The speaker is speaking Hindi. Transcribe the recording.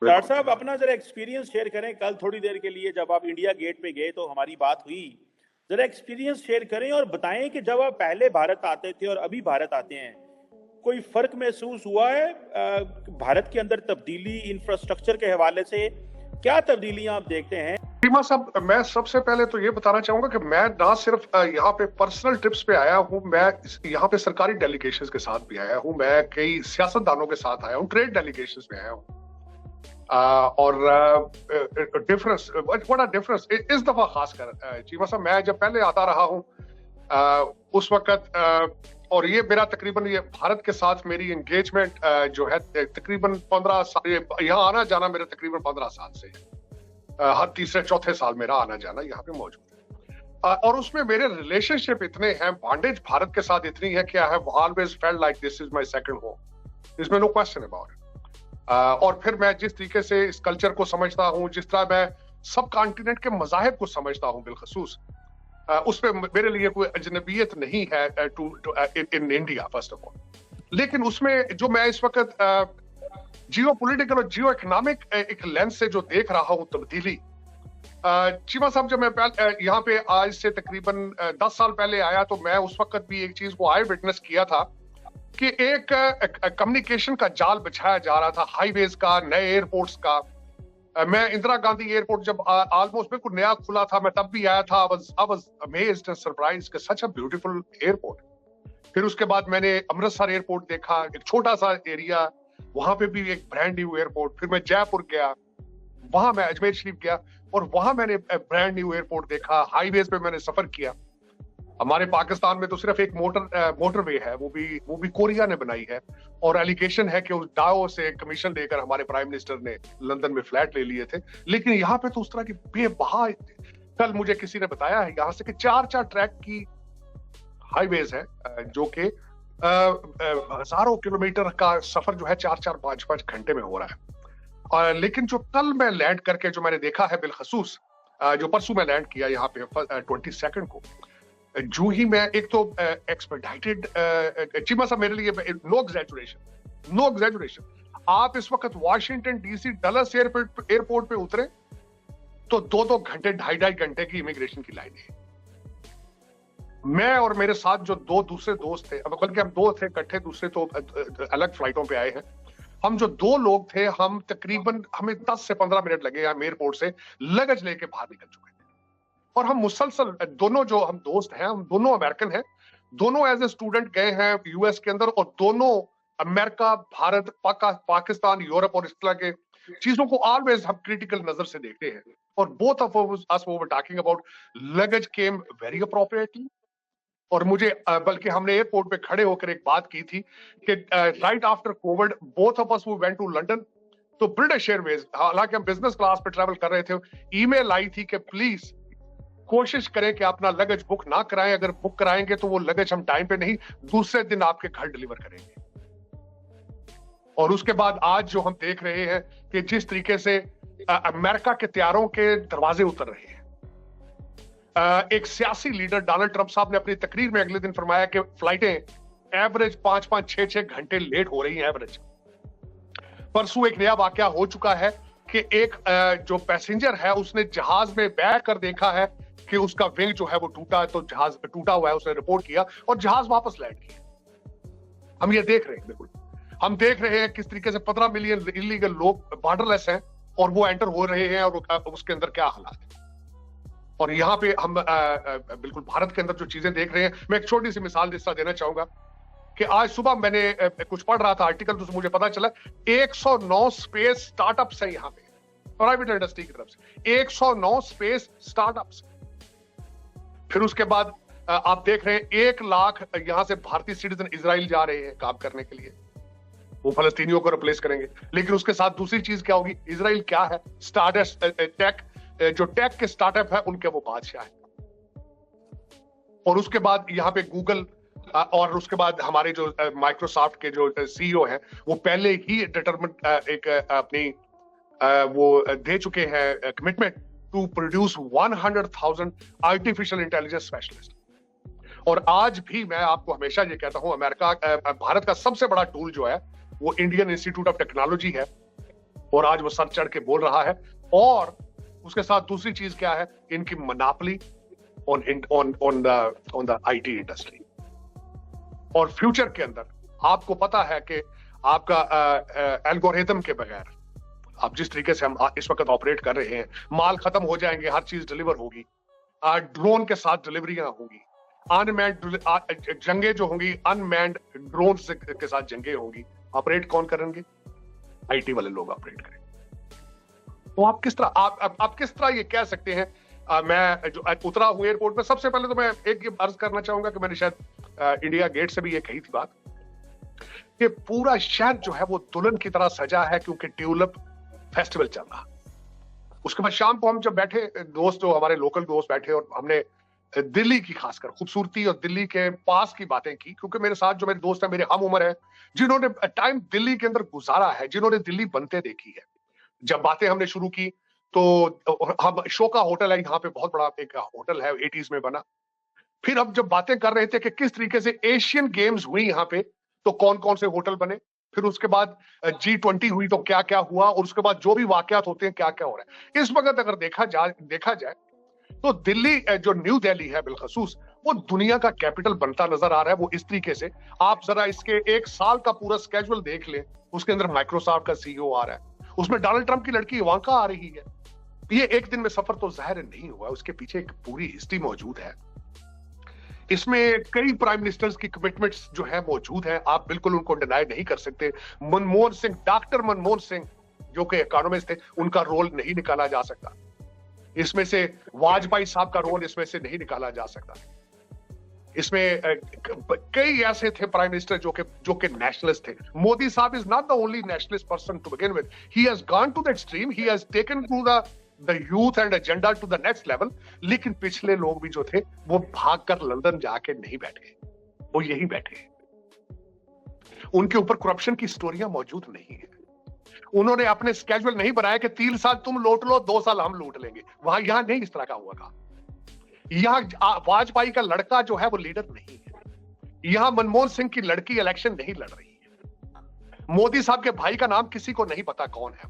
डॉक्टर साहब अपना जरा एक्सपीरियंस शेयर करें। कल थोड़ी देर के लिए जब आप इंडिया गेट पे गए तो हमारी बात हुई, जरा एक्सपीरियंस शेयर करें और बताएं कि जब आप पहले भारत आते थे और अभी भारत आते हैं, कोई फर्क महसूस हुआ है भारत के अंदर तब्दीली इंफ्रास्ट्रक्चर के हवाले से? क्या तब्दीलियां आप देखते हैं? चीमा साहब, मैं सबसे पहले तो ये बताना चाहूंगा कि मैं ना सिर्फ यहाँ पे पर्सनल ट्रिप्स पे आया हूँ, मैं यहाँ पे सरकारी डेलीगेशंस के साथ भी आया हूँ, मैं कई सियासतदानों के साथ आया हूँ, ट्रेड डेलीगेशंस में आया हूँ। और डिफरेंस, बड़ा डिफरेंस इस दफा खासकर चीमा साहब, मैं जब पहले आता रहा हूँ उस वक्त, और ये मेरा तकरीबन ये भारत के साथ मेरी एंगेजमेंट जो है तकरीबन 15 साल, यहाँ आना जाना मेरा तकरीबन 15 साल से है। हर तीसरे चौथे साल मेरा आना जाना यहाँ पे मौजूद है। और उसमें मेरे रिलेशनशिप इतने हैं, बॉन्डेज भारत के साथ इतनी है कि I have always felt like this is my second home, इसमें नो क्वेश्चन अबाउट इट। और फिर मैं जिस तरीके से इस कल्चर को समझता हूँ, जिस तरह मैं सब कॉन्टिनेंट के मज़ाहिब को समझता हूँ बिलखसूस, उस पर मेरे लिए कोई अजनबियत नहीं है in India first of all. लेकिन उसमें जो मैं इस वक्त जियो पॉलिटिकल और जियो इकोनॉमिक एक लेंस से जो देख रहा हूँ तब्दीली, चीमा साहब, जब मैं यहाँ पे आज से तकरीबन 10 साल पहले आया तो मैं उस वक्त भी एक चीज को आई विटनेस किया था कि एक कम्युनिकेशन का जाल बिछाया जा रहा था, हाईवेज का, नए एयरपोर्ट्स का। मैं इंदिरा गांधी एयरपोर्ट जब ऑलमोस्ट बिल्कुल नया खुला था, मैं तब भी आया था, I was amazed and surprised कि सच अ ब्यूटीफुल एयरपोर्ट। फिर उसके बाद मैंने अमृतसर एयरपोर्ट देखा, एक छोटा सा एरिया, वहां पे भी एक ब्रांड न्यू एयरपोर्ट। फिर मैं जयपुर गया, वहां मैं अजमेर शरीफ गया और वहां मैंने ब्रांड न्यू एयरपोर्ट देखा। हाईवेज पे मैंने सफर किया। हमारे पाकिस्तान में तो सिर्फ एक मोटरवे है, वो भी कोरिया ने बनाई है, और एलिगेशन है कि उस डाओ से कमीशन लेकर हमारे प्राइम मिनिस्टर ने लंदन में फ्लैट ले लिए थे। लेकिन यहाँ पे तो उस तरह की बेबहा, कल मुझे किसी ने बताया है यहाँ से कि 4-4 ट्रैक की हाईवेज है, जो कि हजारों किलोमीटर का सफर जो है 4-4, 5-5 घंटे में हो रहा है। लेकिन जो कल मैं लैंड करके जो मैंने देखा है बिलखसूस, जो परसों मैं लैंड किया यहाँ पे 22 को, जो ही मैं एक तो एक्सपेडाइटेड, चीमा साहब मेरे लिए नो एग्जैजुरेशन, आप इस वक्त वाशिंगटन डीसी डलस एयरपोर्ट पे उतरे तो 2-2 घंटे, 2.5 घंटे की इमिग्रेशन की लाइन है। मैं और मेरे साथ जो 2 दूसरे दोस्त थे, अब बल्कि हम 2 थे इकट्ठे, दूसरे तो अलग फ्लाइटों पे आए हैं, हम जो 2 लोग थे, हम तकरीबन हमें 10 से 15 मिनट लगे हम एयरपोर्ट से लगेज लेके बाहर निकल चुके थे। और हम मुसलसल, दोनों जो हम दोस्त हैं, हम दोनों अमेरिकन हैं, दोनों एज ए स्टूडेंट गए हैं यूएस के अंदर, और दोनों अमेरिका, भारत, पाकिस्तान, यूरोप और इस तरह के चीजों को ऑलवेज हम क्रिटिकल नजर से देखते हैं। और both of us were talking about luggage came very appropriately. और मुझे बल्कि हमने एयरपोर्ट पे खड़े होकर एक बात की थी कि right after Covid both of us we went to London, तो ब्रिटिश एयरवेज, हालांकि हम बिजनेस क्लास पे ट्रैवल कर रहे थे, ईमेल आई थी कि प्लीज कोशिश करें कि अपना लगेज बुक ना कराएं, अगर बुक कराएंगे तो वो लगेज हम टाइम पे नहीं, दूसरे दिन आपके घर डिलीवर करेंगे। और उसके बाद आज जो हम देख रहे हैं कि जिस तरीके से अमेरिका के तैयारों के दरवाजे उतर रहे हैं, एक सियासी लीडर डोनाल्ड ट्रंप साहब ने अपनी तकरीर में अगले दिन फरमाया कि फ्लाइटें एवरेज 5-5, 6-6 घंटे लेट हो रही हैं एवरेज। परसों एक नया वाकया हो चुका है कि एक जो पैसेंजर है उसने जहाज में बैठ कर देखा है कि उसका विंग जो है वो टूटा है, तो जहाज टूटा हुआ है, उसने रिपोर्ट किया और जहाज वापस लैंड किया। हम ये देख रहे हैं, बिल्कुल हम देख रहे हैं किस तरीके से 15 मिलियन इलीगल लोग बॉर्डरलेस हैं और वो एंटर हो रहे हैं, और उसके अंदर क्या हालात है। और यहाँ पे हम बिल्कुल भारत के अंदर जो चीजें देख रहे हैं, मैं एक छोटी सी मिसाल जिसका देना चाहूंगा कि आज सुबह मैंने कुछ पढ़ रहा था आर्टिकल, तो मुझे पता चला 109 स्पेस स्टार्टअप्स है यहाँ पे प्राइवेट इंडस्ट्री की तरफ से, 109 स्पेस स्टार्टअप्स। फिर उसके बाद आप देख रहे हैं 1 लाख यहां से भारतीय सिटीजन इजराइल जा रहे हैं काम करने के लिए, वो फलस्तीनियों को रिप्लेस करेंगे। लेकिन उसके साथ दूसरी चीज क्या होगी, इजराइल क्या है, स्टार्टअप टेक, जो टेक के स्टार्टअप है उनके वो बादशाह है। और उसके बाद यहाँ पे गूगल, और उसके बाद हमारे जो माइक्रोसॉफ्ट के जो सीईओ हैं, वो पहले ही डिटरमिन एक अपनी वो दे चुके हैं commitment to produce 100,000 artificial intelligence specialist. और आज भी मैं आपको हमेशा ये कहता हूं, भारत का सबसे बड़ा टूल जो है वो इंडियन इंस्टीट्यूट ऑफ टेक्नोलॉजी है, और आज वो सर चढ़ के बोल रहा है। और उसके साथ दूसरी चीज क्या है, इनकी monopoly on the IT industry. और फ्यूचर के अंदर आपको पता है कि आपका एल्गोरिथम के बगैर आप जिस तरीके से हम इस वक्त ऑपरेट कर रहे हैं, माल खत्म हो जाएंगे, हर चीज डिलीवर होगी, ड्रोन के साथ डिलीवरियां होंगी, अनमैन्ड जंगे जो होंगी, अनमैन्ड ड्रोन के साथ जंगे होंगी, ऑपरेट कौन करेंगे? आईटी वाले लोग ऑपरेट करेंगे। तो आप किस तरह आप किस तरह ये कह सकते हैं? मैं जो उतरा हूं एयरपोर्ट पे, सबसे पहले तो मैं एक ये अर्ज करना चाहूंगा कि मैंने शायद इंडिया गेट से भी ये कही थी बात कि पूरा शहर जो है वो दुल्हन की तरह सजा है, क्योंकि ट्यूलिप फेस्टिवल चल रहा। उसके बाद शाम को हम जब बैठे, दोस्त जो हमारे लोकल दोस्त बैठे, और हमने दिल्ली की खासकर खूबसूरती और दिल्ली के पास की बातें की, क्योंकि मेरे साथ जो मेरे दोस्त हैं, मेरे हम उम्र है, जिन्होंने टाइम दिल्ली के अंदर गुजारा है, जिन्होंने दिल्ली बनते देखी है। जब बातें हमने शुरू की तो हम शोका होटल है यहाँ पे, बहुत बड़ा एक होटल है, 80s में बना। फिर हम जब बातें कर रहे थे कि किस तरीके से एशियन गेम्स हुई यहाँ पे, तो कौन कौन से होटल बने, फिर उसके बाद G20 हुई तो क्या क्या हुआ, और उसके बाद जो भी वाकयात होते हैं क्या क्या हो रहा है। इस वक्त अगर देखा जाए तो दिल्ली, जो न्यू दिल्ली है बिलखसूस, वो दुनिया का कैपिटल बनता नजर आ रहा है। वो इस तरीके से, आप जरा इसके एक साल का पूरा स्केड्यूल देख लें, उसके अंदर माइक्रोसॉफ्ट का CEO आ रहा है, उसमें डोनाल्ड ट्रंप की लड़की इवांका आ रही है। ये एक दिन में सफर तो जाहिर नहीं हुआ, उसके पीछे एक पूरी हिस्ट्री मौजूद है। इसमें कई प्राइम मिनिस्टर्स की कमिटमेंट्स जो है मौजूद है, आप बिल्कुल उनको डिनाई नहीं कर सकते। मनमोहन सिंह, डॉक्टर मनमोहन सिंह जो कि इकोनॉमिस्ट थे, उनका रोल नहीं निकाला जा सकता इसमें से। वाजपेयी साहब का रोल इसमें से नहीं निकाला जा सकता। इसमें कई ऐसे थे प्राइम मिनिस्टर जो कि नेशनलिस्ट थे। मोदी साहब is not the only nationalist person to begin with, he has gone to the extreme, he has taken to the youth and agenda to the next level. लेकिन पिछले लोग भी जो थे वो भागकर लंदन जाके नहीं बैठ गए, वो यही बैठे। उनके ऊपर करप्शन की स्टोरियां मौजूद नहीं है। उन्होंने अपने स्केड्यूल नहीं बनाया कि 3 साल तुम लूट लो, 2 साल हम लूट लेंगे। वहां यहां नहीं इस तरह का हुआ था। यहां वाजपेयी का लड़का जो है वो लीडर नहीं है। यहां मनमोहन सिंह की लड़की इलेक्शन नहीं लड़ रही है। मोदी साहब के भाई का नाम किसी को नहीं पता कौन है।